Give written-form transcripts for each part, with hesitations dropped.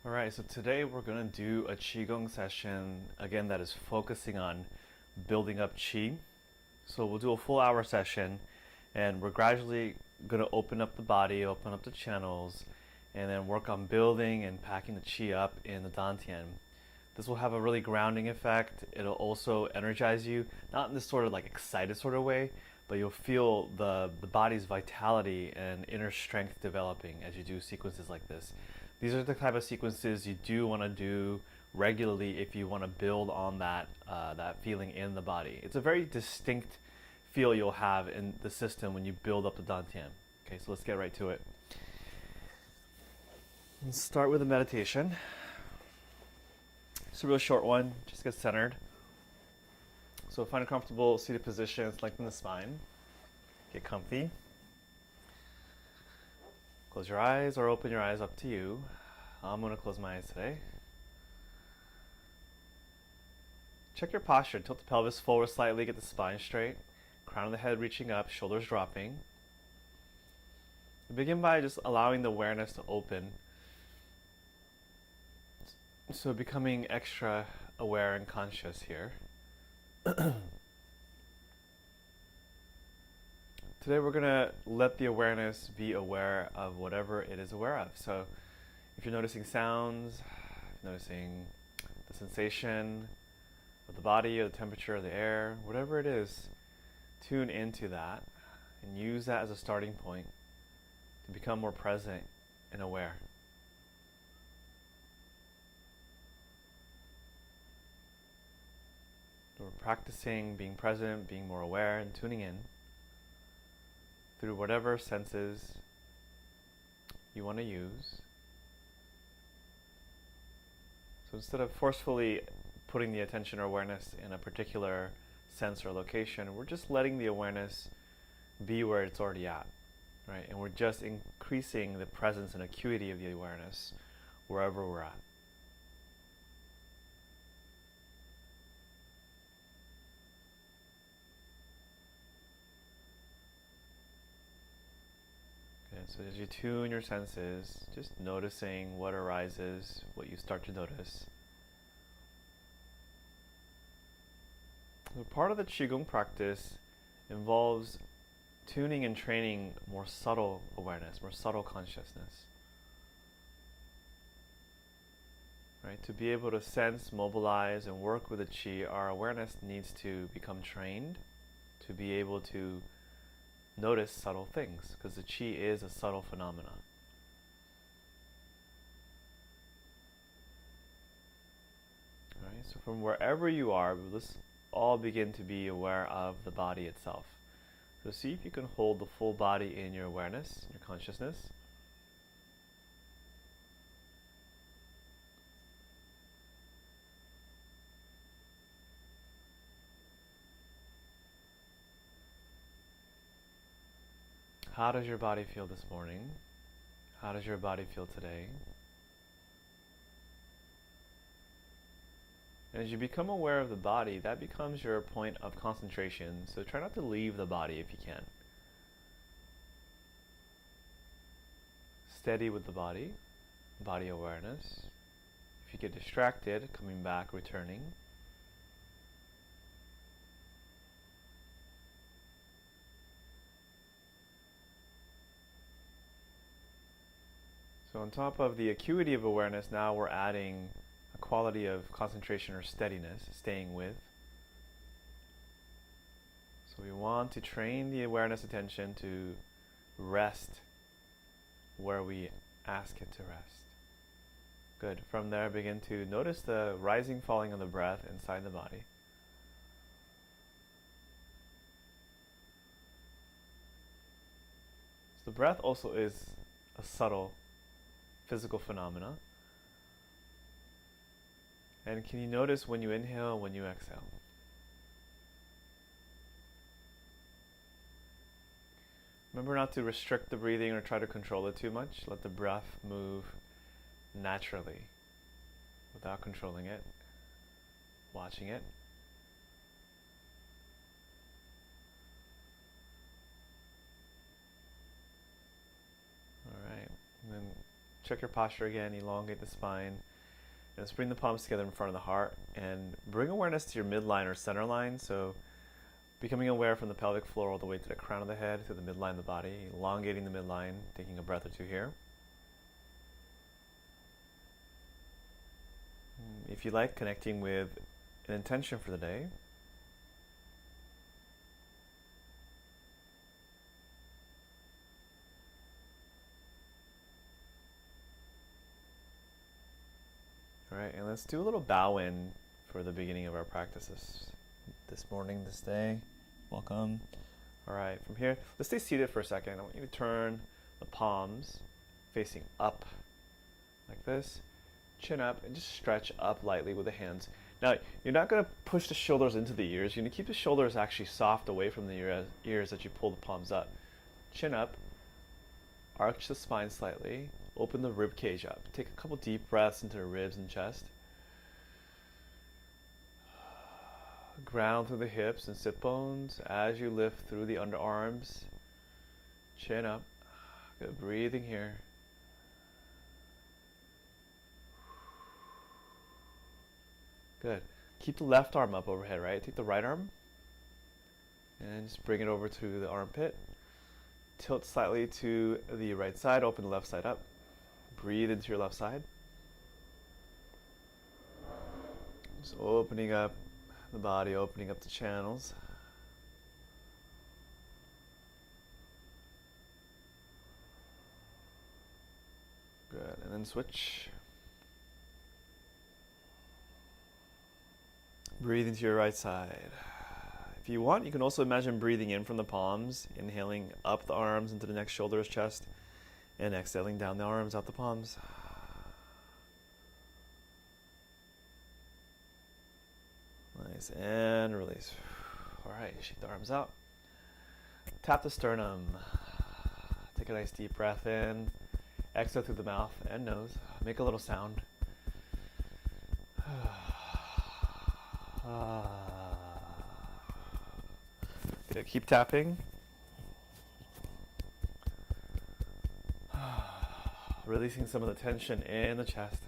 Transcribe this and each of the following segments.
Alright, so today we're going to do a Qigong session, again, that is focusing on building up Qi. So we'll do a full hour session, and we're gradually going to open up the body, open up the channels, and then work on building and packing the Qi up in the Dan Tien. This will have a really grounding effect. It'll also energize you, not in this sort of like excited sort of way, but you'll feel the body's vitality and inner strength developing as you do sequences like this. These are the type of sequences you do want to do regularly if you want to build on that feeling in the body. It's a very distinct feel you'll have in the system when you build up the Dan Tien. Okay, so let's get right to it. Let's start with a meditation. It's a real short one. Just get centered. So find a comfortable seated position, lengthen the spine. Get comfy. Close your eyes or open your eyes, up to you. I'm going to close my eyes today. Check your posture. Tilt the pelvis forward slightly, get the spine straight. Crown of the head reaching up, shoulders dropping. Begin by just allowing the awareness to open. So becoming extra aware and conscious here. Today we're going to let the awareness be aware of whatever it is aware of. So if you're noticing sounds, if you're noticing the sensation of the body or the temperature of the air, whatever it is, tune into that and use that as a starting point to become more present and aware. We're practicing being present, being more aware, and tuning in through whatever senses you want to use. So instead of forcefully putting the attention or awareness in a particular sense or location, we're just letting the awareness be where it's already at, right? And we're just increasing the presence and acuity of the awareness wherever we're at. So as you tune your senses, just noticing what arises, what you start to notice. So part of the Qigong practice involves tuning and training more subtle awareness, more subtle consciousness. Right? To be able to sense, mobilize, and work with the Qi, our awareness needs to become trained to be able to notice subtle things, because the Qi is a subtle phenomenon. Alright, so from wherever you are, let's all begin to be aware of the body itself. So see if you can hold the full body in your awareness, your consciousness. How does your body feel this morning? How does your body feel today? And as you become aware of the body, that becomes your point of concentration. So try not to leave the body if you can. Steady with the body awareness. If you get distracted, coming back, returning. So on top of the acuity of awareness, now we're adding a quality of concentration or steadiness, staying with. So we want to train the awareness attention to rest where we ask it to rest. Good. From there, begin to notice the rising, falling of the breath inside the body. So the breath also is a subtle physical phenomena. And can you notice when you inhale, when you exhale? Remember not to restrict the breathing or try to control it too much. Let the breath move naturally without controlling it, watching it. All right. And then check your posture again, elongate the spine. And let's bring the palms together in front of the heart and bring awareness to your midline or center line. So becoming aware from the pelvic floor all the way to the crown of the head, to the midline of the body, elongating the midline, taking a breath or two here. If you like, connecting with an intention for the day. All right, and let's do a little bow in for the beginning of our practices this morning, this day. Welcome. All right, from here, let's stay seated for a second. I want you to turn the palms facing up like this, chin up, and just stretch up lightly with the hands. Now, you're not going to push the shoulders into the ears. You're going to keep the shoulders actually soft away from the ears as you pull the palms up. Chin up, arch the spine slightly, open the rib cage up. Take a couple deep breaths into the ribs and chest. Ground through the hips and sit bones as you lift through the underarms. Chin up. Good breathing here. Good. Keep the left arm up overhead, right? Take the right arm and just bring it over to the armpit. Tilt slightly to the right side, open the left side up. Breathe into your left side. Just opening up the body, opening up the channels. Good, and then switch. Breathe into your right side. If you want, you can also imagine breathing in from the palms, inhaling up the arms into the neck, shoulders, chest, and exhaling down the arms, out the palms. Nice, and release. All right, shake the arms out. Tap the sternum. Take a nice deep breath in. Exhale through the mouth and nose. Make a little sound. Good, keep tapping. Releasing some of the tension in the chest.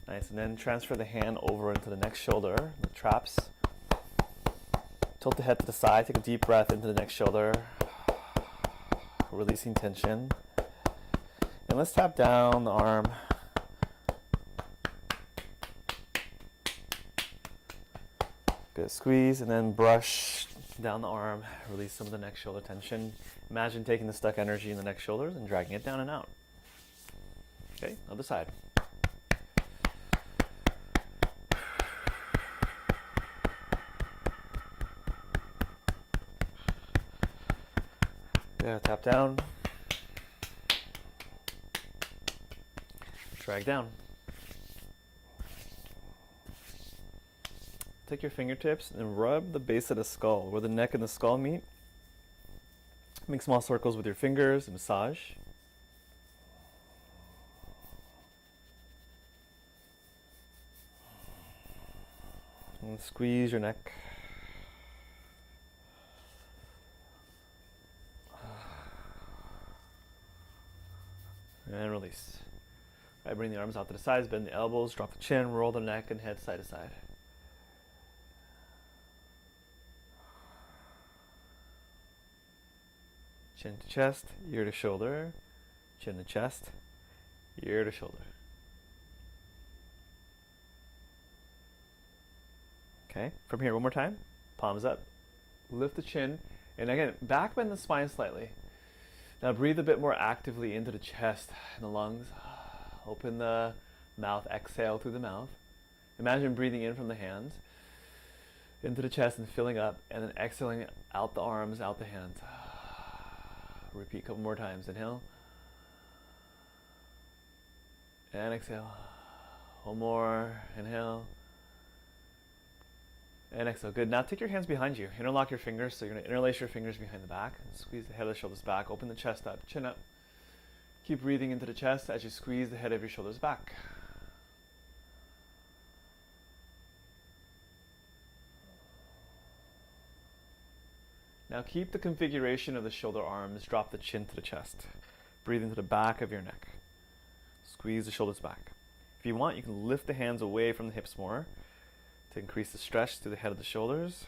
Nice, and then transfer the hand over into the next shoulder, the traps. Tilt the head to the side, take a deep breath into the next shoulder. Releasing tension. And let's tap down the arm. Good, squeeze and then brush down the arm. Release some of the next shoulder tension. Imagine taking the stuck energy in the next shoulders and dragging it down and out. Okay, other side. Yeah, tap down. Drag down. Take your fingertips and rub the base of the skull, where the neck and the skull meet. Make small circles with your fingers and massage. And squeeze your neck. And release. All right, bring the arms out to the sides, bend the elbows, drop the chin, roll the neck and head side to side. Chin to chest, ear to shoulder, chin to chest, ear to shoulder. Okay, from here one more time, palms up, lift the chin, and again, back bend the spine slightly. Now breathe a bit more actively into the chest and the lungs. Open the mouth, exhale through the mouth. Imagine breathing in from the hands, into the chest and filling up, and then exhaling out the arms, out the hands. Repeat a couple more times. Inhale. And exhale. One more. Inhale. And exhale. Good. Now take your hands behind you. Interlock your fingers. So you're going to interlace your fingers behind the back. And squeeze the head of the shoulders back. Open the chest up. Chin up. Keep breathing into the chest as you squeeze the head of your shoulders back. Now keep the configuration of the shoulder arms. Drop the chin to the chest. Breathe into the back of your neck. Squeeze the shoulders back. If you want, you can lift the hands away from the hips more to increase the stretch to the head of the shoulders.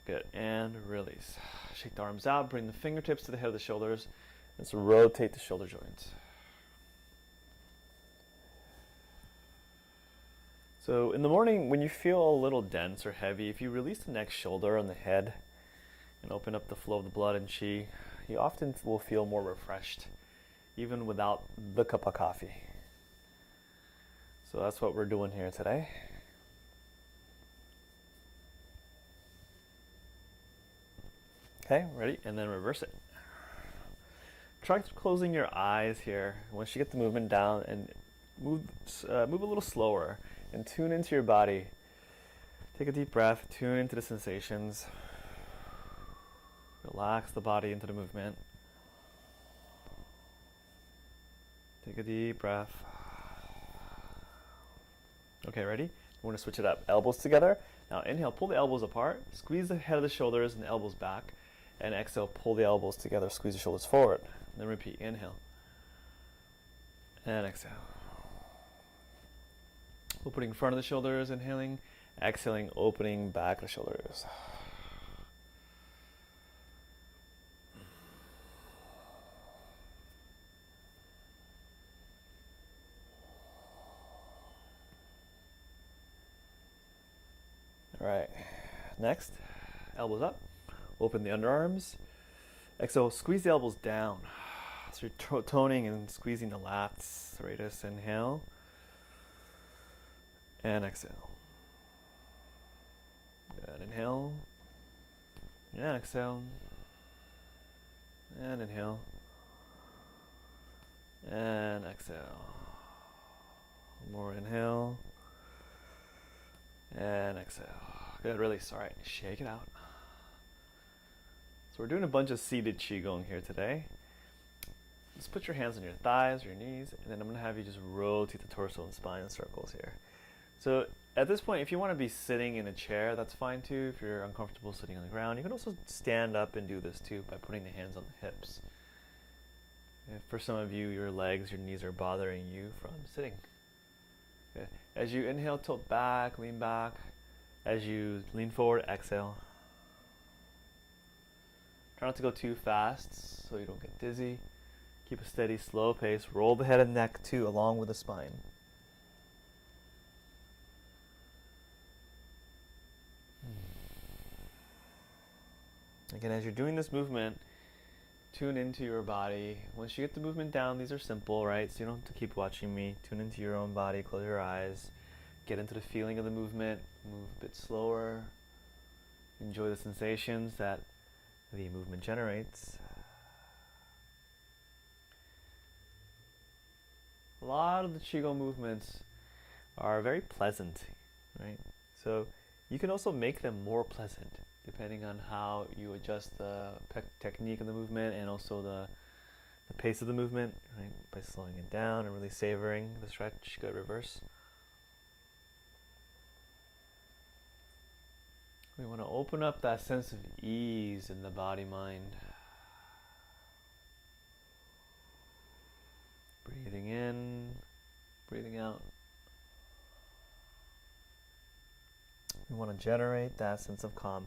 Good, and release. Shake the arms out, bring the fingertips to the head of the shoulders. Let's rotate the shoulder joints. So in the morning, when you feel a little dense or heavy, if you release the next shoulder on the head and open up the flow of the blood and qi, you often will feel more refreshed, even without the cup of coffee. So that's what we're doing here today. Okay, ready? And then reverse it. Try closing your eyes here. Once you get the movement down, and move a little slower and tune into your body. Take a deep breath, tune into the sensations. Relax the body into the movement. Take a deep breath. Okay, ready? We're going to switch it up. Elbows together. Now inhale, pull the elbows apart. Squeeze the head of the shoulders and the elbows back. And exhale, pull the elbows together. Squeeze the shoulders forward. And then repeat. Inhale. And exhale. Opening front of the shoulders, inhaling. Exhaling, opening back of the shoulders. All right, next, elbows up, open the underarms. Exhale, squeeze the elbows down. So you're toning and squeezing the lats, serratus, inhale. And exhale. Good, inhale. And exhale. And inhale. And exhale. More inhale. And exhale. Good, release. All right, shake it out. So we're doing a bunch of seated Qigong here today. Just put your hands on your thighs or your knees, and then I'm going to have you just rotate the torso and spine in circles here. So at this point, if you want to be sitting in a chair, that's fine too. If you're uncomfortable sitting on the ground, you can also stand up and do this too by putting the hands on the hips. If for some of you, your legs, your knees are bothering you from sitting. Okay. As you inhale, tilt back, lean back. As you lean forward, exhale. Try not to go too fast so you don't get dizzy. Keep a steady, slow pace. Roll the head and neck too, along with the spine. Again, as you're doing this movement, tune into your body. Once you get the movement down, these are simple, right? So you don't have to keep watching me. Tune into your own body, close your eyes. Get into the feeling of the movement. Move a bit slower. Enjoy the sensations that the movement generates. A lot of the Qigong movements are very pleasant, right? So you can also make them more pleasant depending on how you adjust the technique of the movement and also the pace of the movement, right? By slowing it down and really savoring the stretch. Good, reverse. We want to open up that sense of ease in the body-mind. Breathing in, breathing out. We want to generate that sense of calm.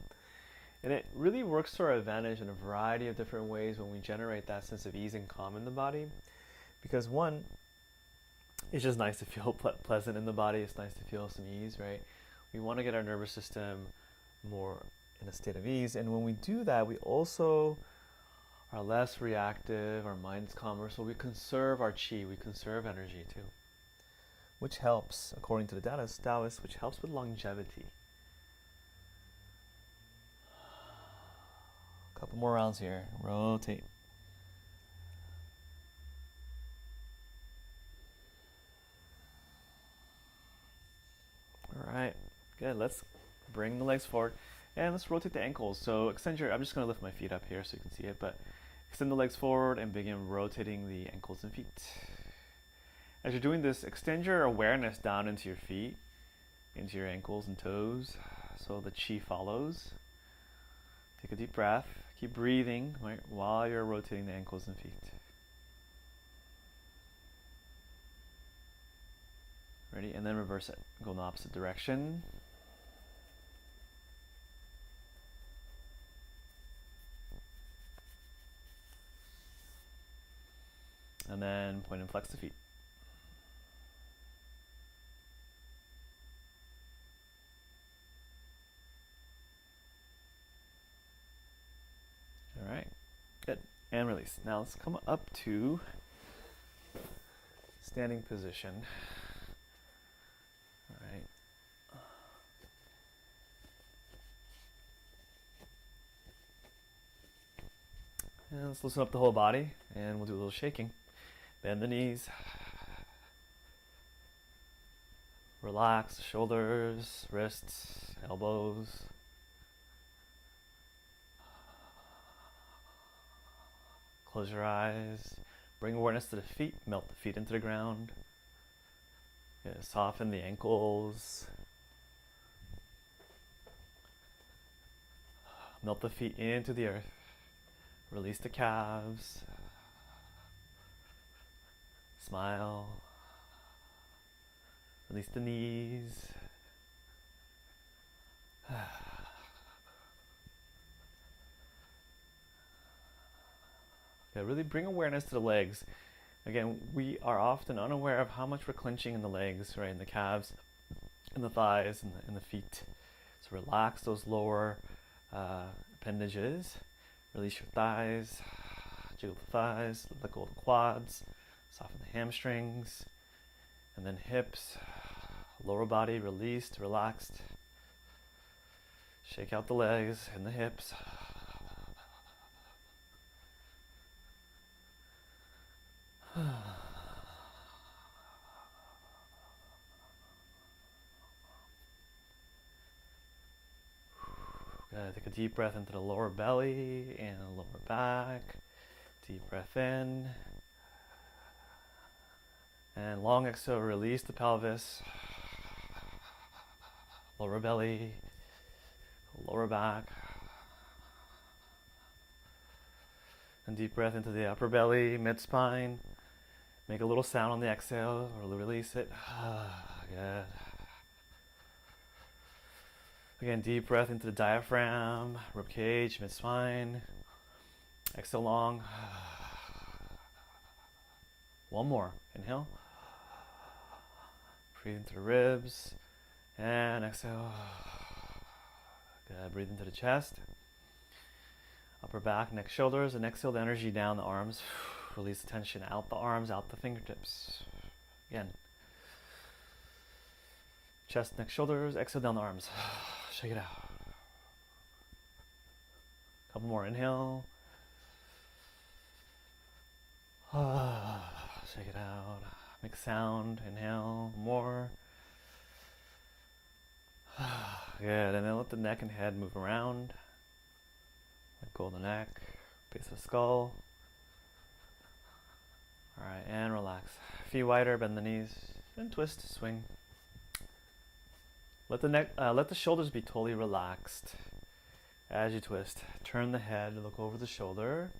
And it really works to our advantage in a variety of different ways when we generate that sense of ease and calm in the body. Because one, it's just nice to feel pleasant in the body. It's nice to feel some ease, right? We want to get our nervous system more in a state of ease. And when we do that, we also are less reactive, our mind's calmer, so we conserve our qi, we conserve energy too. Which helps, according to the Taoists, which helps with longevity. Couple more rounds here. Rotate. All right, good. Let's bring the legs forward and let's rotate the ankles. So extend your, I'm just going to lift my feet up here so you can see it, but extend the legs forward and begin rotating the ankles and feet. As you're doing this, extend your awareness down into your feet, into your ankles and toes, so the qi follows. Take a deep breath. Keep breathing, right, while you're rotating the ankles and feet. Ready? And then reverse it. Go in the opposite direction. And then point and flex the feet. All right, good. And release. Now let's come up to standing position. All right. And let's loosen up the whole body, and we'll do a little shaking. Bend the knees. Relax the shoulders, wrists, elbows. Close your eyes. Bring awareness to the feet. Melt the feet into the ground. Yeah, soften the ankles. Melt the feet into the earth. Release the calves. Smile. Release the knees. Yeah, really bring awareness to the legs. Again, we are often unaware of how much we're clenching in the legs, right, in the calves, in the thighs, in the feet. So relax those lower appendages. Release your thighs. Jiggle the thighs. Let go of the quads. Soften the hamstrings. And then hips. Lower body released, relaxed. Shake out the legs and the hips. Good. Take a deep breath into the lower belly and lower back. Deep breath in. And long exhale, release the pelvis. Lower belly, lower back. And deep breath into the upper belly, mid-spine. Make a little sound on the exhale or release it. Good. Again, deep breath into the diaphragm, rib cage, mid-spine. Exhale long. One more. Inhale. Breathe into the ribs. And exhale. Good. Breathe into the chest. Upper back, neck, shoulders. And exhale the energy down the arms. Release the tension out the arms, out the fingertips. Again. Chest, neck, shoulders. Exhale down the arms. Shake it out. Couple more. Inhale. Shake it out. Make sound. Inhale. More. Good. And then let the neck and head move around. Let go of the neck. Base of the skull. Alright, and relax. Feet wider, bend the knees. And twist, swing. Let the shoulders be totally relaxed. As you twist, turn the head, look over the shoulder.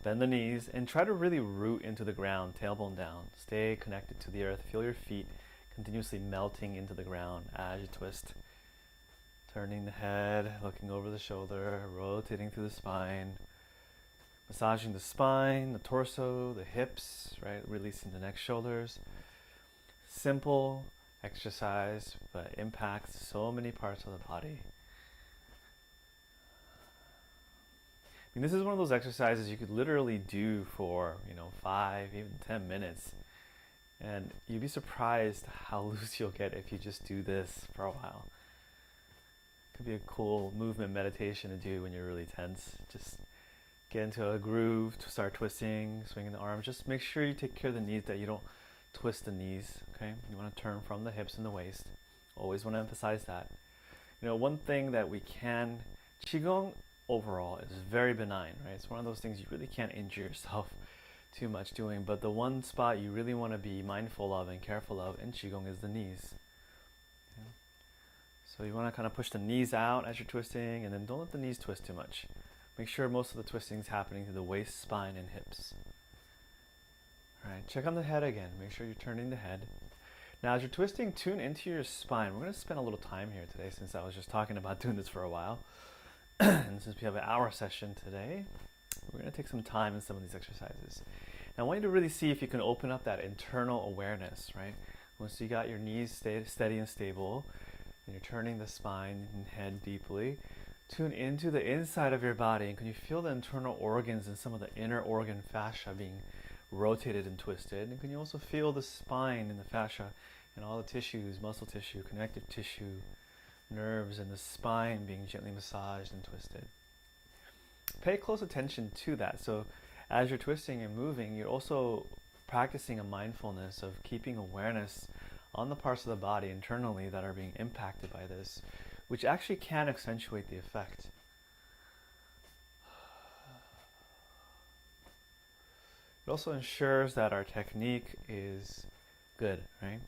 Bend the knees and try to really root into the ground, tailbone down. Stay connected to the earth. Feel your feet continuously melting into the ground as you twist. Turning the head, looking over the shoulder, rotating through the spine. Massaging the spine, the torso, the hips, right? Releasing the neck, shoulders. Simple exercise, but impacts so many parts of the body. I mean, this is one of those exercises you could literally do for, 5, even 10 minutes. And you'd be surprised how loose you'll get if you just do this for a while. It could be a cool movement meditation to do when you're really tense. Just get into a groove, to start twisting, swinging the arms. Just make sure you take care of the knees, that you don't twist the knees, okay? You want to turn from the hips and the waist. Always want to emphasize that. One thing that we can, Qigong overall is very benign, right? It's one of those things you really can't injure yourself too much doing, but the one spot you really want to be mindful of and careful of in Qigong is the knees. Okay? So you want to kind of push the knees out as you're twisting, and then don't let the knees twist too much. Make sure most of the twisting is happening through the waist, spine, and hips. All right, check on the head again. Make sure you're turning the head. Now as you're twisting, tune into your spine. We're going to spend a little time here today since I was just talking about doing this for a while. And since we have an hour session today, we're going to take some time in some of these exercises. Now I want you to really see if you can open up that internal awareness, right? Once you got your knees steady and stable, and you're turning the spine and head deeply, tune into the inside of your body. And can you feel the internal organs and some of the inner organ fascia being rotated and twisted? And can you also feel the spine and the fascia and all the tissues, muscle tissue, connective tissue, nerves, and the spine being gently massaged and twisted? Pay close attention to that. So as you're twisting and moving, you're also practicing a mindfulness of keeping awareness on the parts of the body internally that are being impacted by this, which actually can accentuate the effect. It also ensures that our technique is good, right?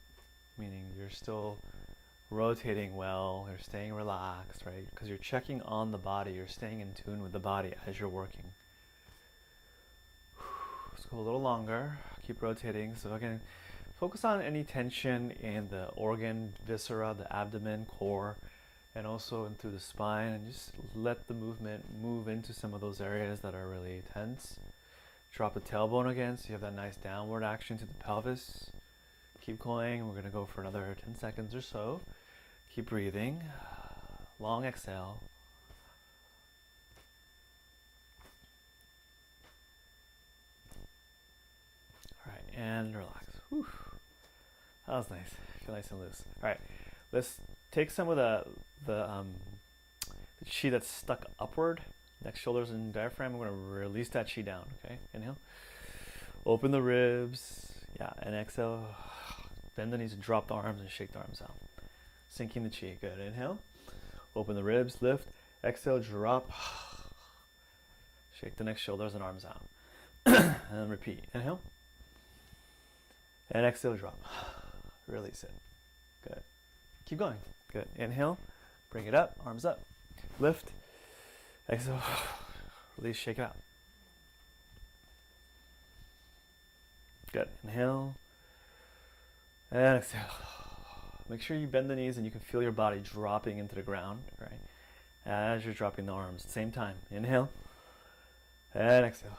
Meaning you're still rotating well, you're staying relaxed, right? Because you're checking on the body, you're staying in tune with the body as you're working. Let's go a little longer, keep rotating. So again, focus on any tension in the organ, viscera, the abdomen, core, and also in through the spine, and just let the movement move into some of those areas that are really tense. Drop the tailbone again so you have that nice downward action to the pelvis. Keep going. We're going to go for another 10 seconds or so. Keep breathing. Long exhale. All right, and relax. Whew. That was nice. Feel nice and loose. All right, let's take some of the chi that's stuck upward, neck, shoulders, and diaphragm. We're going to release that chi down. Okay, inhale. Open the ribs. Yeah, and exhale. Bend the knees and drop the arms and shake the arms out. Sinking the chi. Good. Inhale. Open the ribs. Lift. Exhale. Drop. Shake the neck, shoulders, and arms out. And then repeat. Inhale. And exhale. Drop. Release it. Good. Keep going. Good. Inhale. Bring it up. Arms up. Lift. Exhale. Release. Shake it out. Good. Inhale. And exhale. Make sure you bend the knees and you can feel your body dropping into the ground, right? As you're dropping the arms. Same time. Inhale. And exhale.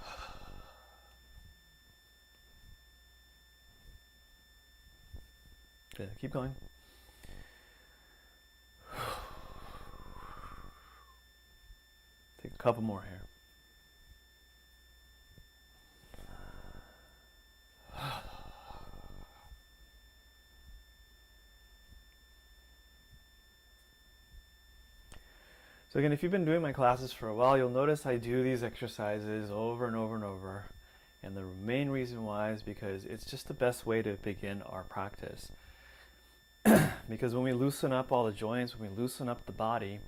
Good. Keep going. Take a couple more here. So again, if you've been doing my classes for a while, you'll notice I do these exercises over and over and over. And the main reason why is because it's just the best way to begin our practice. Because when we loosen up all the joints, when we loosen up the body,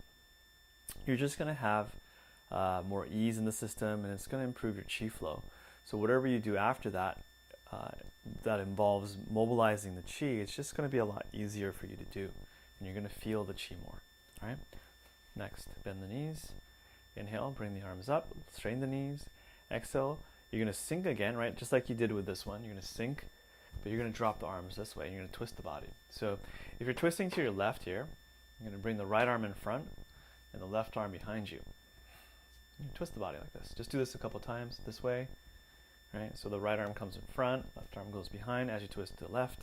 you're just going to have more ease in the system, and it's going to improve your chi flow. So whatever you do after that, that involves mobilizing the chi, it's just going to be a lot easier for you to do, and you're going to feel the chi more. All right. Next, bend the knees. Inhale, bring the arms up, straighten the knees. Exhale, you're going to sink again, right? Just like you did with this one. You're going to sink, but you're going to drop the arms this way, and you're going to twist the body. So if you're twisting to your left here, you're going to bring the right arm in front and the left arm behind you. You twist the body like this. Just do this a couple times this way, right? So the right arm comes in front, left arm goes behind as you twist to the left.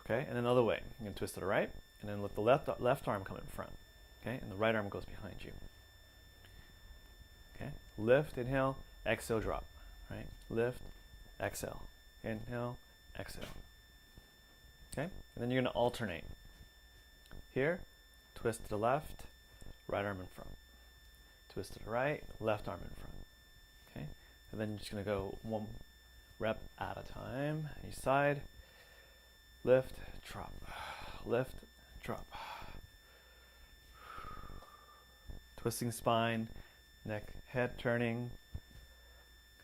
Okay, and another way. You're going to twist to the right, and then let the left arm come in front. Okay, and the right arm goes behind you. Okay, lift, inhale, exhale, drop. Right, lift, exhale, inhale, exhale. Okay, and then you're going to alternate. Here, twist to the left, right arm in front. Twist to the right, left arm in front. Okay, and then you're just going to go one rep at a time, each side. Lift, drop, lift, drop. Twisting spine, neck, head turning.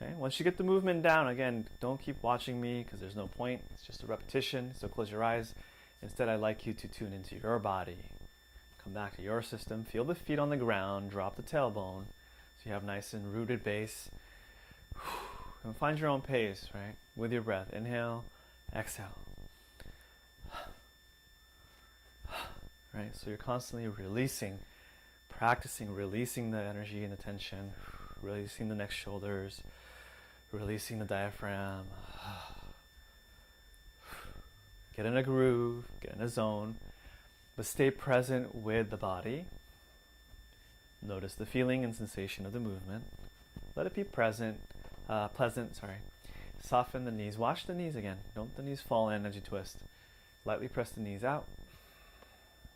Okay, once you get the movement down, again, don't keep watching me because there's no point. It's just a repetition. So close your eyes Instead, I'd like you to tune into your body. Come back to your system. Feel the feet on the ground. Drop the tailbone. So you have nice and rooted base. And find your own pace, right? With your breath. Inhale, exhale. Right? So you're constantly releasing, practicing releasing the energy and the tension, releasing the neck shoulders, releasing the diaphragm. Get in a groove, get in a zone, but stay present with the body. Notice the feeling and sensation of the movement. Let it be pleasant. Soften the knees. Watch the knees again. Don't let the knees fall in as you twist. Lightly press the knees out.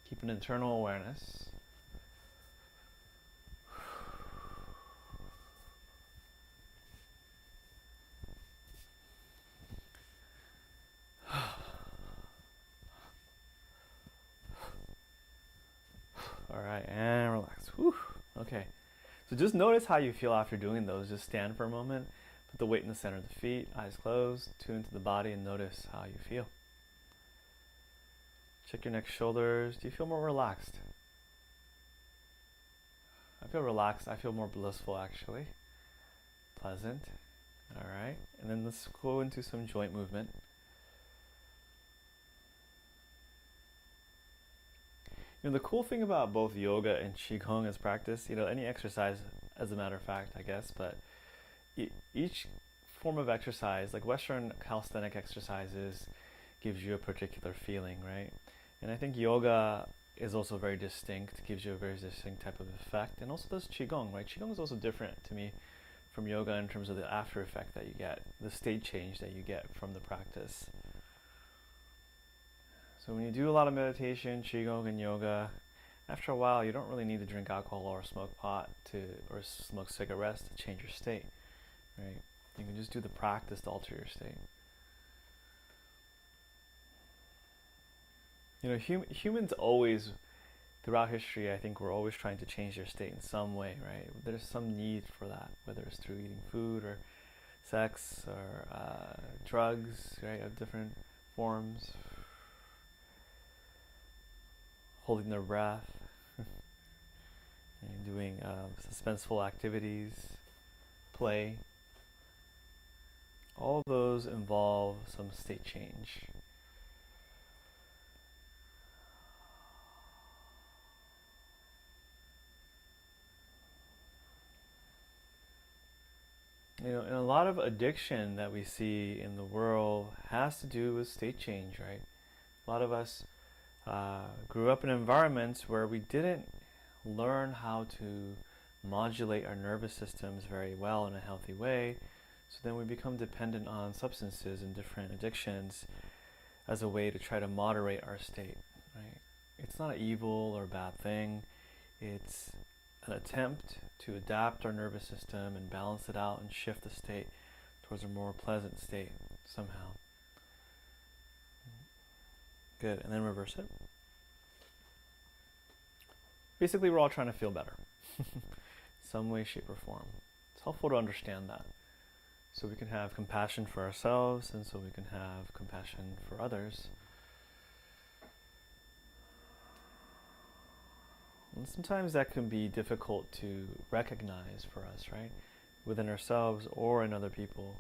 Keep an internal awareness. All right, and relax. Whew. Okay, so just notice how you feel after doing those. Just stand for a moment, put the weight in the center of the feet, eyes closed, tune into the body, and notice how you feel. Check your neck, shoulders. Do you feel more relaxed? I feel relaxed. I feel more blissful, actually. Pleasant. All right, and then let's go into some joint movement. You know, the cool thing about both yoga and Qigong as practice, you know, any exercise as a matter of fact, I guess, but each form of exercise, like Western calisthenic exercises, gives you a particular feeling, right? And I think yoga is also very distinct, gives you a very distinct type of effect, and also does Qigong, right? Qigong is also different to me from yoga in terms of the after effect that you get, the state change that you get from the practice. So when you do a lot of meditation, Qigong and yoga, after a while you don't really need to drink alcohol or smoke pot or smoke cigarettes to change your state, right? You can just do the practice to alter your state. You know, humans always, throughout history, I think we're always trying to change their state in some way, right? There's some need for that, whether it's through eating food or sex or drugs, right, of different forms. Holding their breath, and doing suspenseful activities, play. All of those involve some state change. You know, and a lot of addiction that we see in the world has to do with state change, right? A lot of us grew up in environments where we didn't learn how to modulate our nervous systems very well in a healthy way. So then we become dependent on substances and different addictions as a way to try to moderate our state, right? It's not an evil or bad thing. It's an attempt to adapt our nervous system and balance it out and shift the state towards a more pleasant state somehow. Good, and then reverse it. Basically, we're all trying to feel better. Some way, shape, or form. It's helpful to understand that. So we can have compassion for ourselves, and so we can have compassion for others. And sometimes that can be difficult to recognize for us, right? Within ourselves or in other people.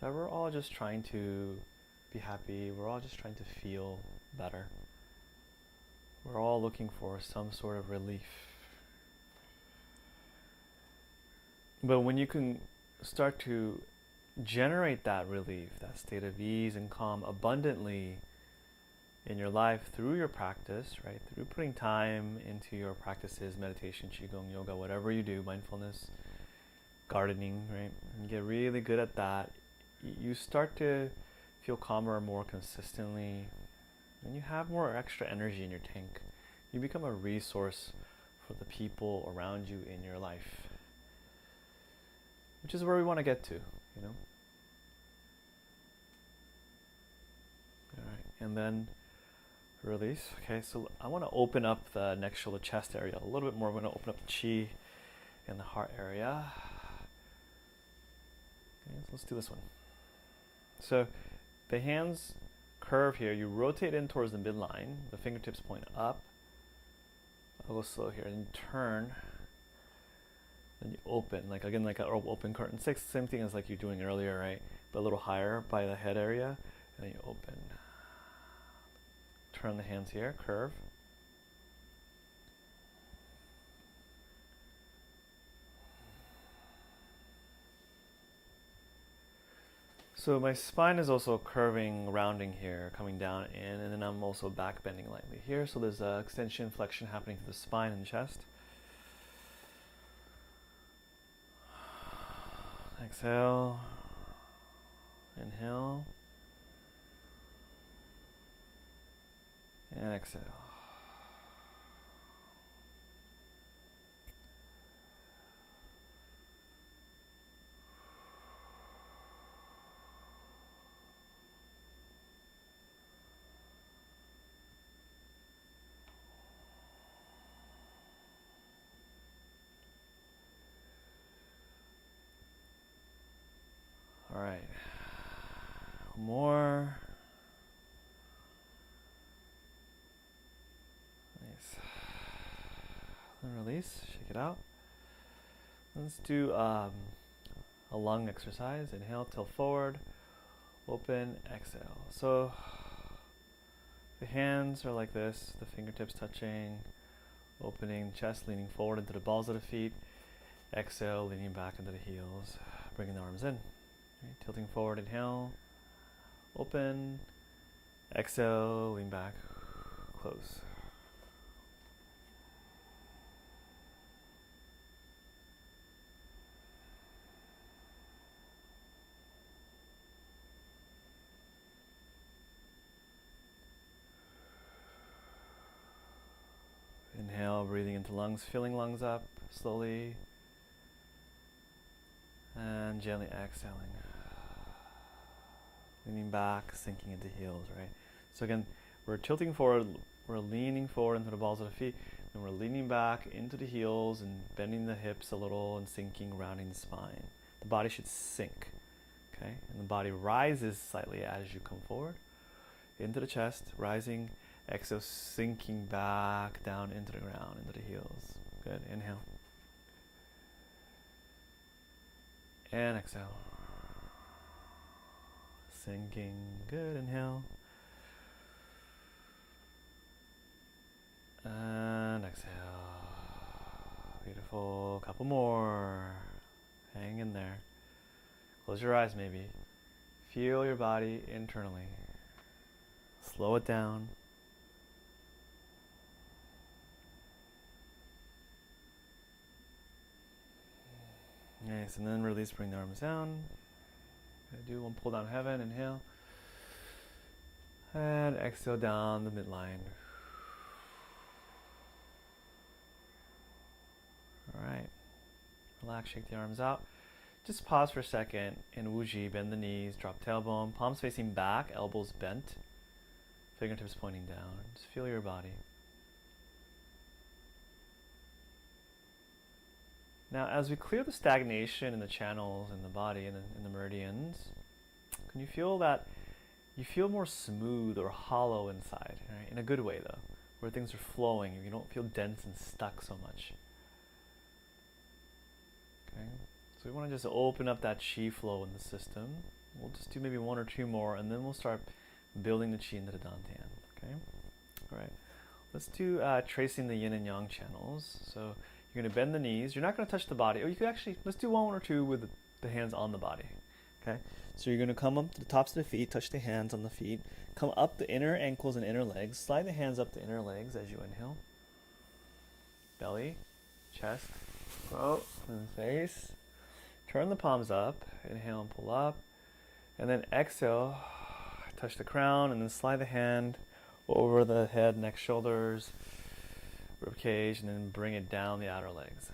That we're all just trying to be happy. We're all just trying to feel better. We're all looking for some sort of relief. But when you can start to generate that relief, that state of ease and calm abundantly in your life through your practice, right? Through putting time into your practices, meditation, Qigong, yoga, whatever you do, mindfulness, gardening, right? And you get really good at that. You start to feel calmer more consistently, and you have more extra energy in your tank. You become a resource for the people around you in your life, which is where we want to get to, you know? All right, and then release. Okay, so I want to open up the neck, shoulder, chest area a little bit more. I'm going to open up the chi in the heart area. Okay, so let's do this one. So the hands curve here. You rotate in towards the midline. The fingertips point up. I'll go slow here. And you turn. Then you open, like again, like an open curtain. Same thing as like you're doing earlier, right? But a little higher by the head area. And then you open. Turn the hands here, curve. So my spine is also curving, rounding here, coming down in, and then I'm also back bending lightly here. So there's a extension, flexion happening to the spine and chest. Exhale. Inhale. And exhale. All right. One more. Nice. Then release, shake it out. Let's do a lung exercise. Inhale, tilt forward, open, exhale. So the hands are like this, the fingertips touching, opening, chest leaning forward into the balls of the feet. Exhale, leaning back into the heels, bringing the arms in. Right, tilting forward, inhale, open, exhale, lean back, close. Inhale, breathing into lungs, filling lungs up slowly, and gently exhaling. Leaning back, sinking into heels, right? So again, we're tilting forward, we're leaning forward into the balls of the feet, and we're leaning back into the heels and bending the hips a little and sinking, rounding the spine. The body should sink, okay? And the body rises slightly as you come forward into the chest, rising, exhale, sinking back down into the ground, into the heels. Good, inhale. And exhale. Sinking, good, inhale. And exhale. Beautiful, couple more. Hang in there. Close your eyes maybe. Feel your body internally. Slow it down. Nice, and then release, bring the arms down. Do one pull down heaven, inhale. And exhale down the midline. Alright. Relax, shake the arms out. Just pause for a second in Wuji, bend the knees, drop tailbone, palms facing back, elbows bent, fingertips pointing down. Just feel your body. Now, as we clear the stagnation in the channels in the body and in the meridians, can you feel that you feel more smooth or hollow inside, right? In a good way though, where things are flowing, you don't feel dense and stuck so much. Okay, so we want to just open up that chi flow in the system. We'll just do maybe one or two more, and then we'll start building the chi into the Dan Tien. Okay, all right. Let's do tracing the yin and yang channels. So you're going to bend the knees. You're not going to touch the body. Or you could actually, let's do one or two with the hands on the body. Okay? So you're going to come up to the tops of the feet, touch the hands on the feet. Come up the inner ankles and inner legs. Slide the hands up the inner legs as you inhale. Belly, chest, throat, and face. Turn the palms up. Inhale and pull up. And then exhale. Touch the crown and then slide the hand over the head, neck, shoulders, rib cage, and then bring it down the outer legs.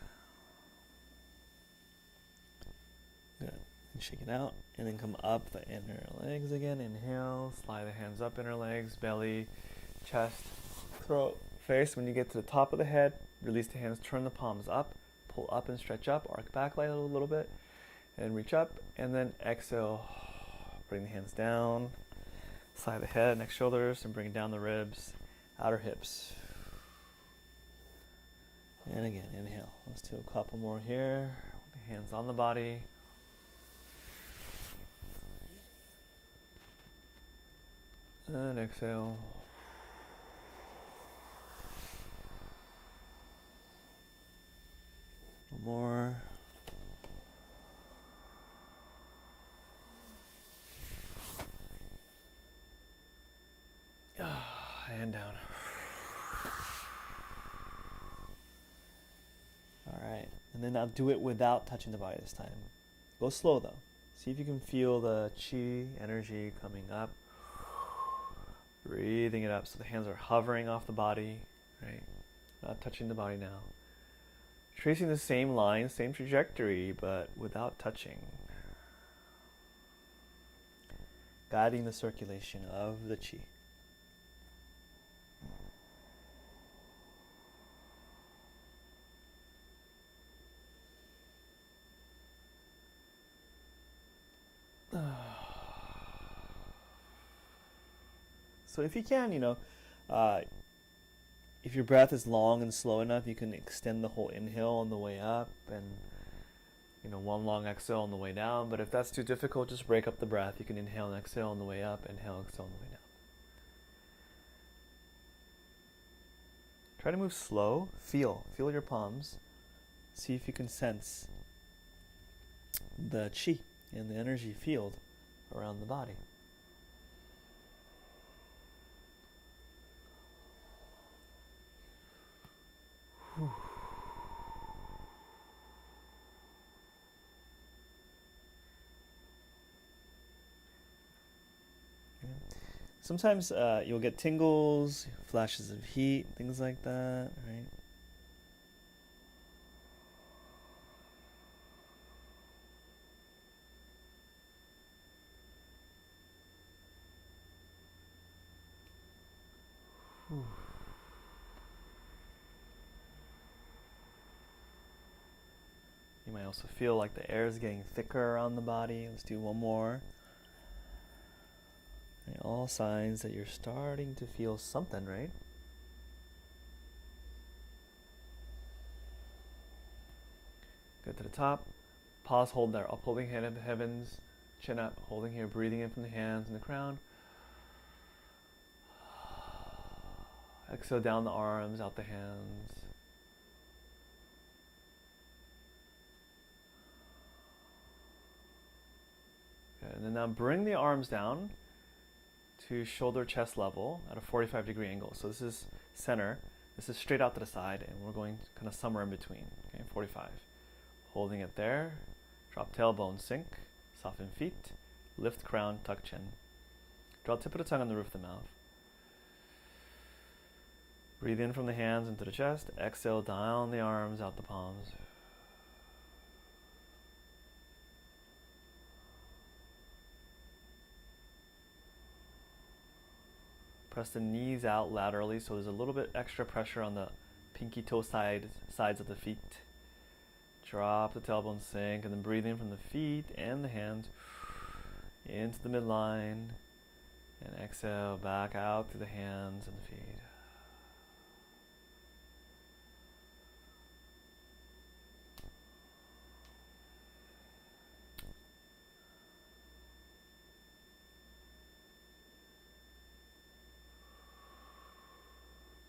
Good. And shake it out, and then come up the inner legs again. Inhale, slide the hands up, inner legs, belly, chest, throat, face. When you get to the top of the head, release the hands, turn the palms up, pull up and stretch up, arc back a little bit, and reach up, and then exhale, bring the hands down, Side of the head, neck, shoulders, and bring down the ribs, outer hips. And again, inhale. Let's do a couple more here. Hands on the body. And exhale. One more. And down. All right. And then I'll do it without touching the body this time. Go slow though. See if you can feel the chi energy coming up. Breathing it up so the hands are hovering off the body, right? Not touching the body now. Tracing the same line, same trajectory, but without touching. Guiding the circulation of the chi. So if you can, if your breath is long and slow enough, you can extend the whole inhale on the way up and, one long exhale on the way down. But if that's too difficult, just break up the breath. You can inhale and exhale on the way up, inhale, exhale on the way down. Try to move slow. Feel your palms. See if you can sense the chi and the energy field around the body. Whew. Sometimes you'll get tingles, flashes of heat, things like that, right? Whew. You might also feel like the air is getting thicker around the body. Let's do one more. And all signs that you're starting to feel something, right? Good to the top. Pause, hold there. Up, holding hand at the heavens. Chin up, holding here, breathing in from the hands and the crown. Exhale down the arms, out the hands. Good. And then now bring the arms down to shoulder chest level at a 45-degree angle. So this is center. This is straight out to the side, and we're going kind of somewhere in between. Okay, 45. Holding it there. Drop tailbone, sink. Soften feet. Lift crown, tuck chin. Draw tip of the tongue on the roof of the mouth. Breathe in from the hands into the chest. Exhale down the arms, out the palms. Press the knees out laterally so there's a little bit extra pressure on the pinky toe sides of the feet. Drop the tailbone, sink, and then breathe in from the feet and the hands into the midline. And exhale back out through the hands and the feet.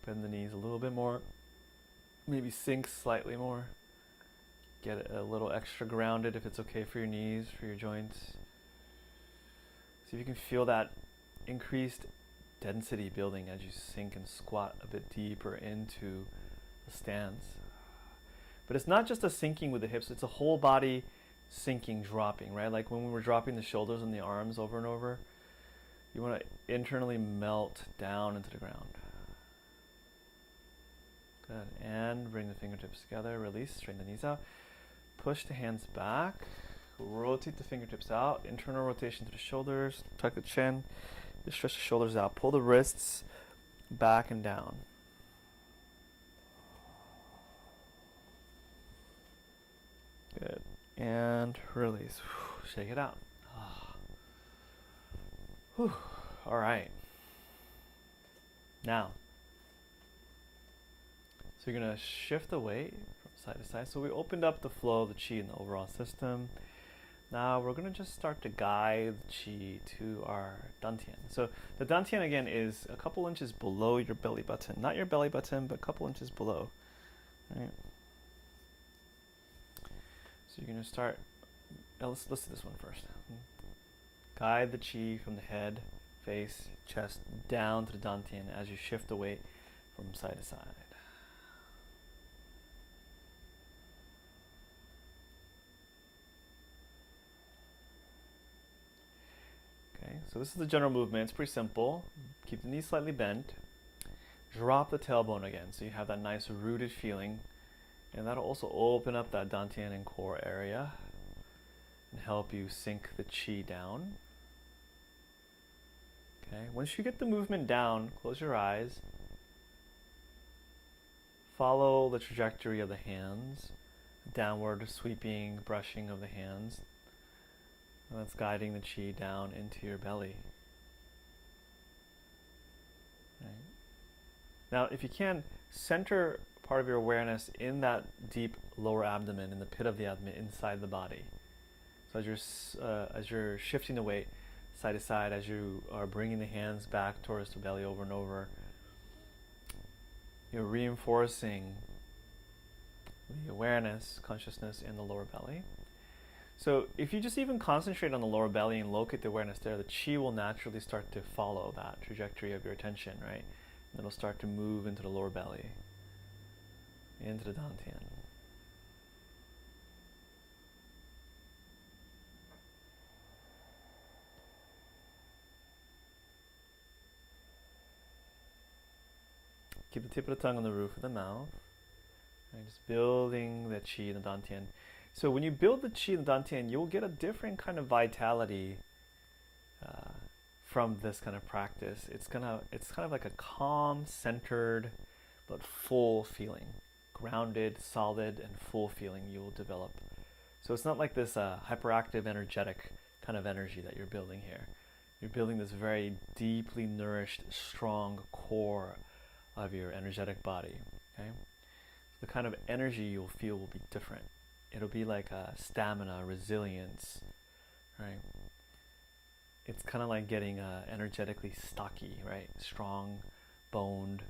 Bend the knees a little bit more. Maybe sink slightly more. Get it a little extra grounded if it's okay for your knees, for your joints. See if you can feel that increased density building as you sink and squat a bit deeper into the stance. But it's not just a sinking with the hips, it's a whole body sinking, dropping, right? Like when we were dropping the shoulders and the arms over and over, you want to internally melt down into the ground. Good. And bring the fingertips together, release, straighten the knees out. Push the hands back, rotate the fingertips out, internal rotation to the shoulders, tuck the chin, just stretch the shoulders out, pull the wrists back and down. Good. And release. Shake it out. All right. Now, so you're going to shift the weight from side to side. So we opened up the flow of the qi in the overall system. Now we're going to just start to guide the qi to our Dan Tien. So the Dan Tien again is a couple inches below your belly button. Not your belly button, but a couple inches below. Right? So you're going to start, let's do this one first. Guide the qi from the head, face, chest, down to the Dan Tien as you shift the weight from side to side. Okay, so this is the general movement. It's pretty simple. Keep the knees slightly bent. Drop the tailbone again, so you have that nice rooted feeling. And that'll also open up that Dan Tien and core area and help you sink the qi down. Okay, once you get the movement down, close your eyes. Follow the trajectory of the hands, downward sweeping, brushing of the hands. And that's guiding the qi down into your belly. Right. Now, if you can, center part of your awareness in that deep lower abdomen, in the pit of the abdomen, inside the body. So as you're shifting the weight side to side, as you are bringing the hands back towards the belly over and over, you're reinforcing the awareness, consciousness in the lower belly. So if you just even concentrate on the lower belly and locate the awareness there, the qi will naturally start to follow that trajectory of your attention, right? And it'll start to move into the lower belly, into the Dan Tien. Keep the tip of the tongue on the roof of the mouth. Right, just building the qi in the Dan Tien. So when you build the qi in the Dan Tien, you'll get a different kind of vitality from this kind of practice. It's kind of like a calm, centered, but full feeling. Grounded, solid, and full feeling you will develop. So it's not like this hyperactive, energetic kind of energy that you're building here. You're building this very deeply nourished, strong core of your energetic body. Okay, the kind of energy you'll feel will be different. It'll be like stamina, resilience, right? It's kind of like getting energetically stocky, right? Strong, boned,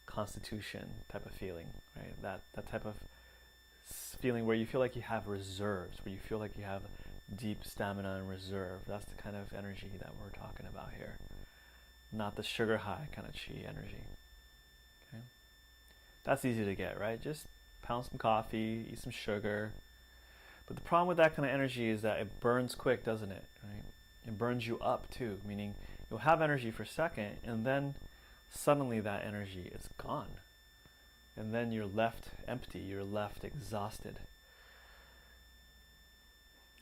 constitution type of feeling, right? That type of feeling where you feel like you have reserves, where you feel like you have deep stamina and reserve. That's the kind of energy that we're talking about here. Not the sugar high kind of qi energy. Okay? That's easy to get, right? Just pound some coffee, eat some sugar. But the problem with that kind of energy is that it burns quick, doesn't it? Right? It burns you up too, meaning you'll have energy for a second and then suddenly that energy is gone. And then you're left empty, you're left exhausted.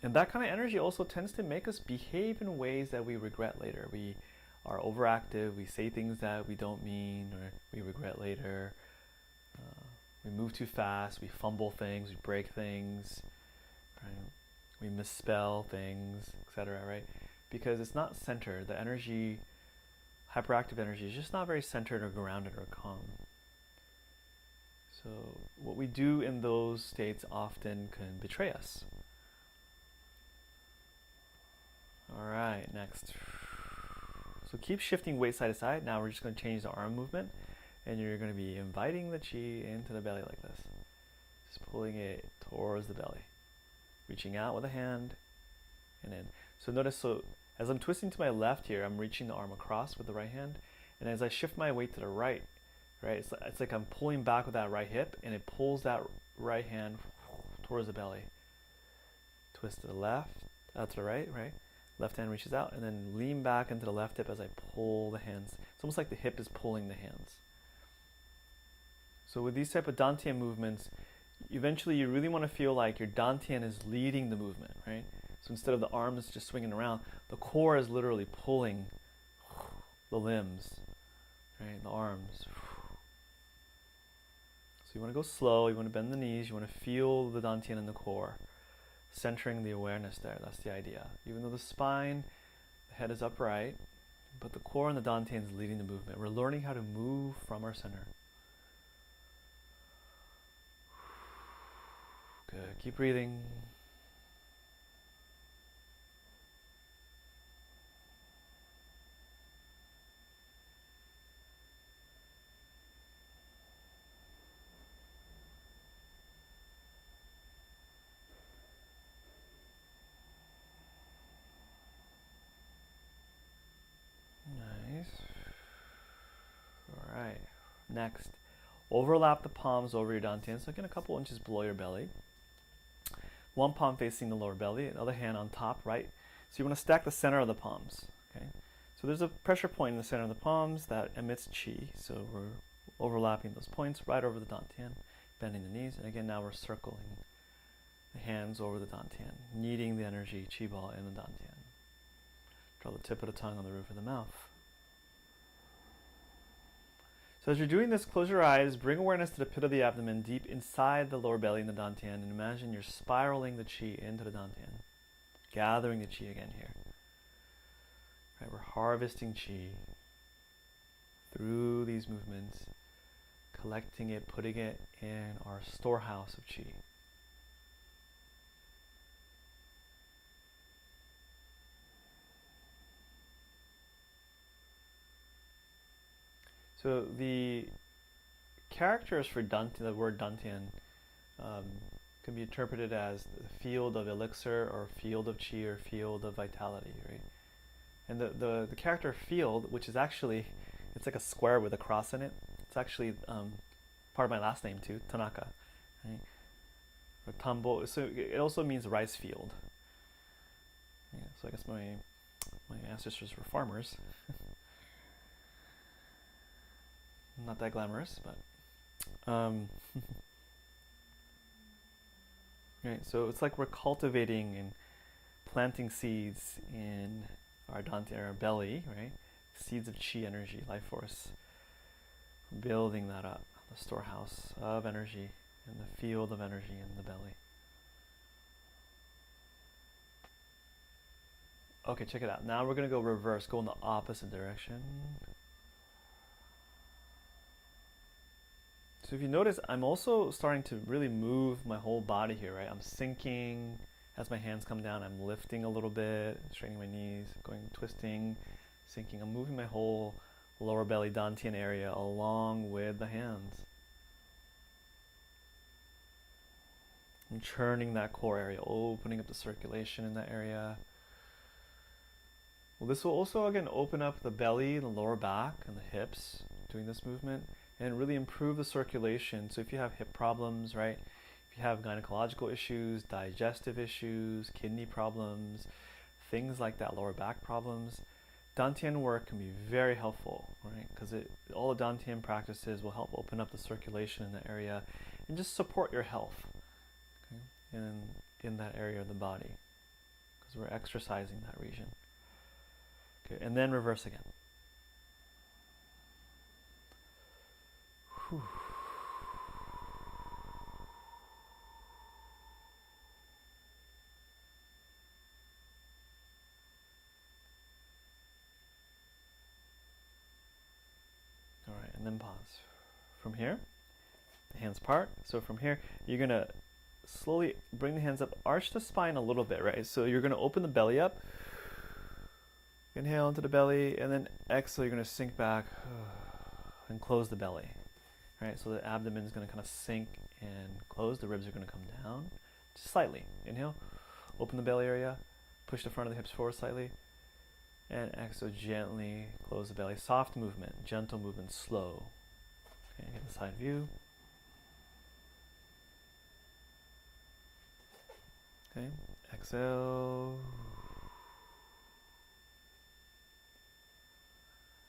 And that kind of energy also tends to make us behave in ways that we regret later. We are overactive, we say things that we don't mean or we regret later. We move too fast, we fumble things, we break things, right? We misspell things, etc., right? Because it's not centered. The energy, hyperactive energy, is just not very centered or grounded or calm. So what we do in those states often can betray us. All right, next. So keep shifting weight side to side. Now we're just going to change the arm movement. And you're going to be inviting the qi into the belly like this. Just pulling it towards the belly. Reaching out with a hand and in. So notice, so as I'm twisting to my left here, I'm reaching the arm across with the right hand. And as I shift my weight to the right, it's like I'm pulling back with that right hip and it pulls that right hand towards the belly. Twist to the left, out to the right, right? Left hand reaches out and then lean back into the left hip as I pull the hands. It's almost like the hip is pulling the hands. So with these type of Dan Tien movements, eventually you really want to feel like your Dan Tien is leading the movement, right? So instead of the arms just swinging around, the core is literally pulling the limbs, right? The arms. So you want to go slow, you want to bend the knees, you want to feel the Dan Tien in the core, centering the awareness there. That's the idea. Even though the spine, the head is upright, But the core and the Dan Tien is leading the movement. We're learning how to move from our center. Good. Keep breathing. Nice. All right. Next, overlap the palms over your Dan Tien. So again, a couple inches below your belly. One palm facing the lower belly, another hand on top, right? So you want to stack the center of the palms, okay? So there's a pressure point in the center of the palms that emits chi. So we're overlapping those points right over the Dan Tien, bending the knees. And again, now we're circling the hands over the Dan Tien, kneading the energy, chi ball in the Dan Tien. Draw the tip of the tongue on the roof of the mouth. So as you're doing this, close your eyes, bring awareness to the pit of the abdomen, deep inside the lower belly in the Dan Tien, and imagine you're spiraling the chi into the Dan Tien, gathering the chi again here. Right, we're harvesting chi through these movements, collecting it, putting it in our storehouse of chi. So the characters for the word Dan Tien can be interpreted as the field of elixir or field of chi or field of vitality, right? And the character field, which is actually, it's like a square with a cross in it. It's actually part of my last name too, Tanaka, right? Or Tambo, so it also means rice field. Yeah, so I guess my ancestors were farmers. Not that glamorous, but right. So it's like we're cultivating and planting seeds in our Dan Tien, our belly, right? Seeds of chi energy, life force. Building that up, the storehouse of energy and the field of energy in the belly. Okay, check it out. Now we're gonna go reverse, go in the opposite direction. So if you notice, I'm also starting to really move my whole body here, right? I'm sinking as my hands come down. I'm lifting a little bit, straightening my knees, going twisting, sinking. I'm moving my whole lower belly Dan Tien area along with the hands. I'm churning that core area, opening up the circulation in that area. Well, this will also, again, open up the belly, the lower back, and the hips doing this movement, and really improve the circulation. So if you have hip problems, right? If you have gynecological issues, digestive issues, kidney problems, things like that, lower back problems, Dan Tien work can be very helpful, right? Because all the Dan Tien practices will help open up the circulation in the area and just support your health, okay? in that area of the body, because we're exercising that region. Okay, and then reverse again. Whew. All right, and then pause. From here, the hands part. So from here, you're gonna slowly bring the hands up, arch the spine a little bit, right? So you're gonna open the belly up, inhale into the belly, and then exhale, you're gonna sink back and close the belly. Right, so the abdomen is going to kind of sink and close. The ribs are going to come down just slightly. Inhale, open the belly area, push the front of the hips forward slightly, and exhale, gently close the belly. Soft movement, gentle movement, slow. Okay, get the side view. Okay, exhale.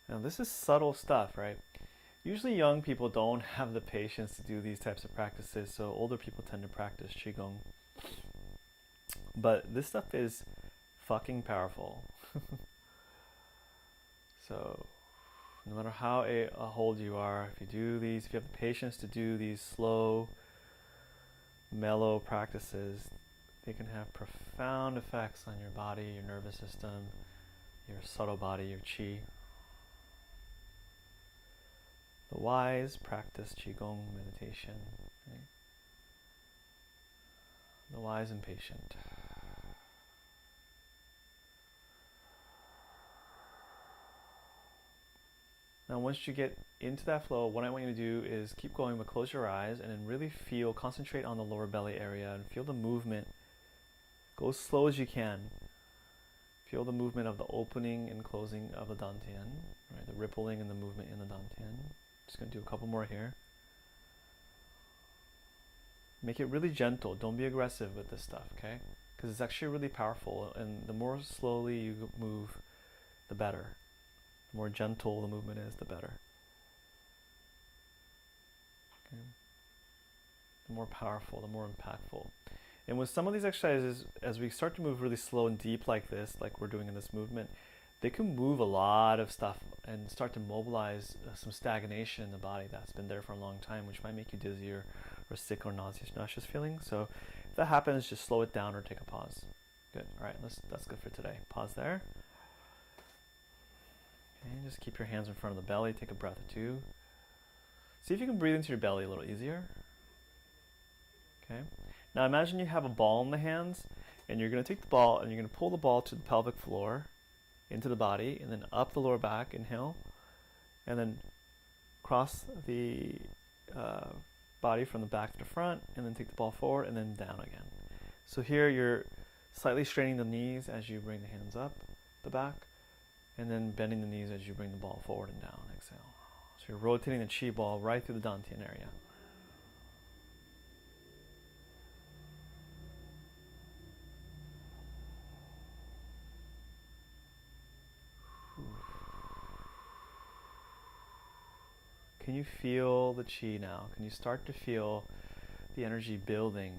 Now this is subtle stuff, right? Usually young people don't have the patience to do these types of practices, so older people tend to practice Qigong. But this stuff is fucking powerful. So no matter how old you are, if you do these, if you have the patience to do these slow, mellow practices, they can have profound effects on your body, your nervous system, your subtle body, your chi. The wise practice Qigong meditation. Right? The wise and patient. Now once you get into that flow, what I want you to do is keep going, but close your eyes and then really feel, concentrate on the lower belly area and feel the movement. Go as slow as you can. Feel the movement of the opening and closing of the Dan Tien, right? The rippling and the movement in the Dan Tien. Just going to do a couple more here. Make it really gentle. Don't be aggressive with this stuff, okay? Because it's actually really powerful, and the more slowly you move, the better. The more gentle the movement is, the better. Okay. The more powerful, the more impactful. And with some of these exercises, as we start to move really slow and deep like this, like we're doing in this movement, they can move a lot of stuff and start to mobilize some stagnation in the body that's been there for a long time, which might make you dizzy or sick or nauseous feeling. So if that happens, just slow it down or take a pause. Good. All right, that's good for today. Pause there. Okay, just keep your hands in front of the belly. Take a breath or two. See if you can breathe into your belly a little easier. Okay. Now imagine you have a ball in the hands, and you're going to take the ball and you're going to pull the ball to the pelvic floor, into the body, and then up the lower back, inhale, and then cross the body from the back to the front, and then take the ball forward and then down again. So here you're slightly straining the knees as you bring the hands up the back, and then bending the knees as you bring the ball forward and down. Exhale. So you're rotating the chi ball right through the Dan Tien area. Can you feel the chi now? Can you start to feel the energy building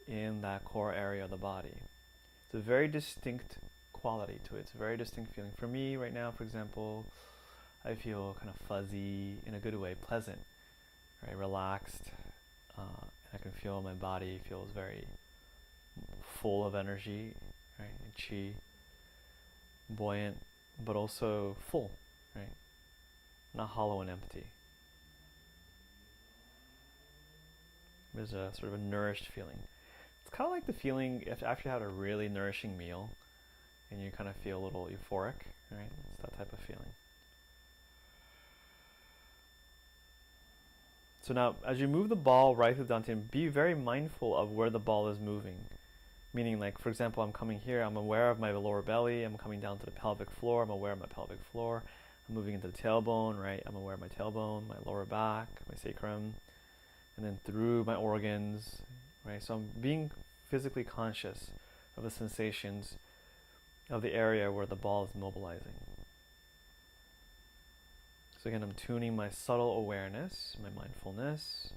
in that core area of the body? It's a very distinct quality to it. It's a very distinct feeling. For me right now, for example, I feel kind of fuzzy in a good way, pleasant, right? Relaxed. And I can feel my body feels very full of energy, right? And chi, buoyant, but also full, right? Not hollow and empty. There's a sort of a nourished feeling. It's kind of like the feeling after you had a really nourishing meal and you kind of feel a little euphoric, right? It's that type of feeling. So now, as you move the ball right through the Dan Tien, be very mindful of where the ball is moving. Meaning, like, for example, I'm coming here, I'm aware of my lower belly, I'm coming down to the pelvic floor, I'm aware of my pelvic floor, I'm moving into the tailbone, right? I'm aware of my tailbone, my lower back, my sacrum, and then through my organs, right? So I'm being physically conscious of the sensations of the area where the ball is mobilizing. So again, I'm tuning my subtle awareness, my mindfulness.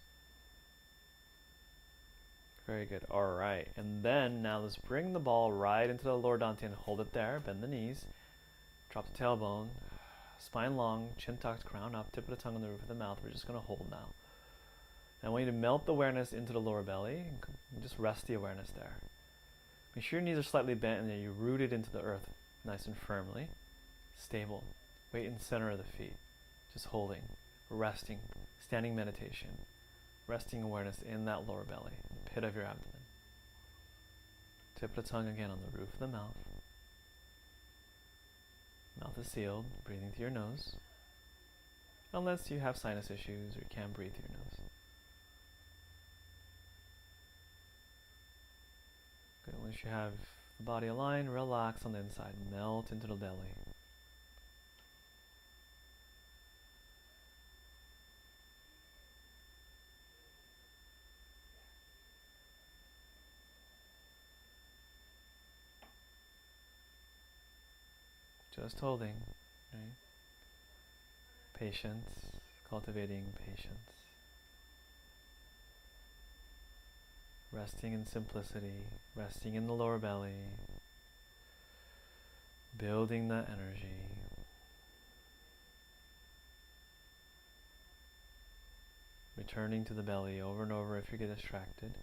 Very good. All right. And then now let's bring the ball right into the lower Dan Tien. Hold it there. Bend the knees. Drop the tailbone. Spine long, chin tucked, crown up, tip of the tongue on the roof of the mouth. We're just going to hold now. I want you to melt the awareness into the lower belly and just rest the awareness there. Make sure your knees are slightly bent and that you're rooted into the earth nice and firmly. Stable. Weight in the center of the feet. Just holding, resting, standing meditation. Resting awareness in that lower belly, the pit of your abdomen. Tip of the tongue again on the roof of the mouth. Mouth is sealed, breathing through your nose. Unless you have sinus issues or you can't breathe through your nose. Good. Once you have the body aligned, relax on the inside. Melt into the belly. Just holding, right? Patience, cultivating patience. Resting in simplicity, resting in the lower belly, building that energy. Returning to the belly over and over if you get distracted.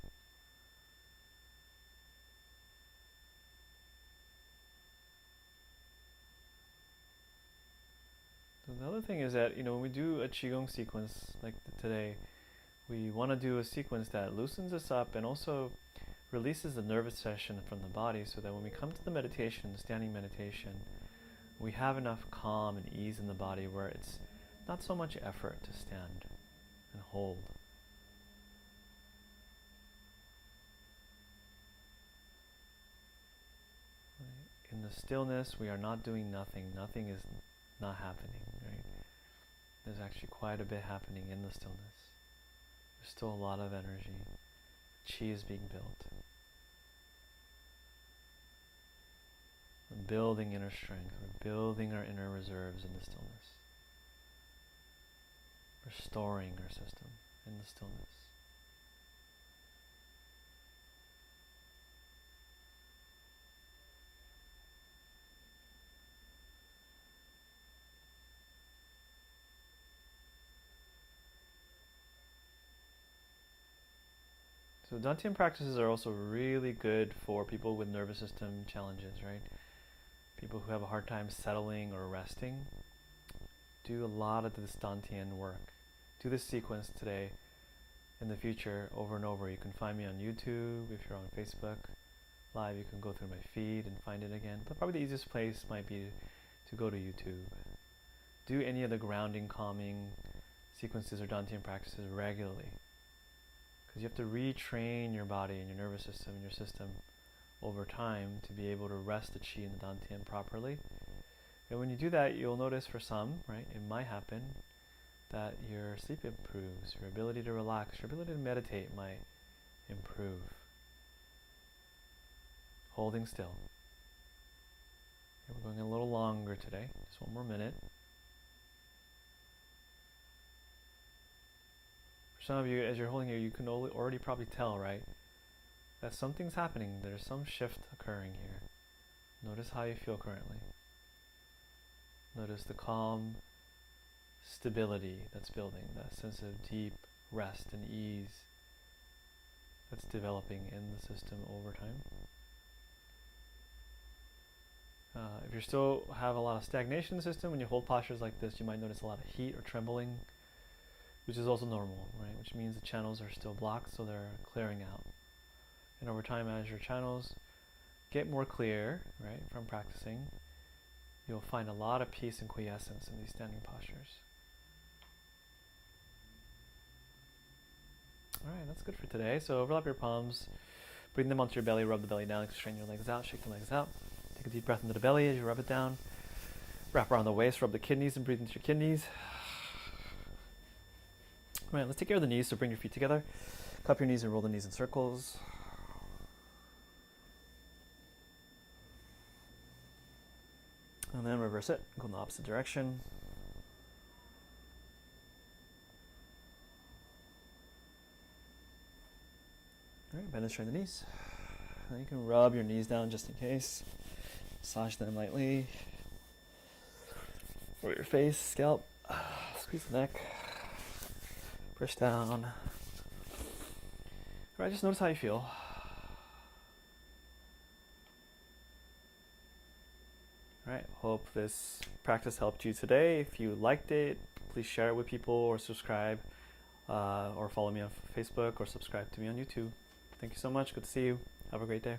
So the other thing is that, when we do a Qigong sequence like today, we want to do a sequence that loosens us up and also releases the nervous tension from the body, so that when we come to the meditation, the standing meditation, we have enough calm and ease in the body where it's not so much effort to stand and hold. In the stillness, we are not doing nothing. Nothing is not happening, right? There's actually quite a bit happening in the stillness. There's still a lot of energy. Qi is being built. We're building inner strength. We're building our inner reserves in the stillness. Restoring our system in the stillness. So Dan Tien practices are also really good for people with nervous system challenges, right? People who have a hard time settling or resting. Do a lot of this Dan Tien work. Do this sequence today, in the future, over and over. You can find me on YouTube. If you're on Facebook Live, you can go through my feed and find it again. But probably the easiest place might be to go to YouTube. Do any of the grounding, calming sequences or Dan Tien practices regularly. Because you have to retrain your body and your nervous system and your system over time to be able to rest the Qi and the Dan Tien properly. And when you do that, you'll notice for some, right, it might happen that your sleep improves, your ability to relax, your ability to meditate might improve. Holding still. Okay, we're going a little longer today, just one more minute. For some of you, as you're holding here, you can already probably tell, right, that something's happening. There's some shift occurring here. Notice how you feel currently. Notice the calm stability that's building, that sense of deep rest and ease that's developing in the system over time. If you still have a lot of stagnation in the system, when you hold postures like this, you might notice a lot of heat or trembling, which is also normal, right? Which means the channels are still blocked, so they're clearing out. And over time, as your channels get more clear, right, from practicing, you'll find a lot of peace and quiescence in these standing postures. Alright, that's good for today. So overlap your palms, bring them onto your belly, rub the belly down, straighten your legs out, shake the legs out. Take a deep breath into the belly as you rub it down. Wrap around the waist, rub the kidneys and breathe into your kidneys. Alright, let's take care of the knees, so bring your feet together. Cup your knees and roll the knees in circles. And then reverse it, go in the opposite direction. Alright, bend and straighten the knees. Now you can rub your knees down just in case. Massage them lightly. Over your face, scalp. Squeeze the neck. Push down. Alright, just notice how you feel. Alright, hope this practice helped you today. If you liked it, please share it with people or subscribe or follow me on Facebook or subscribe to me on YouTube. Thank you so much. Good to see you. Have a great day.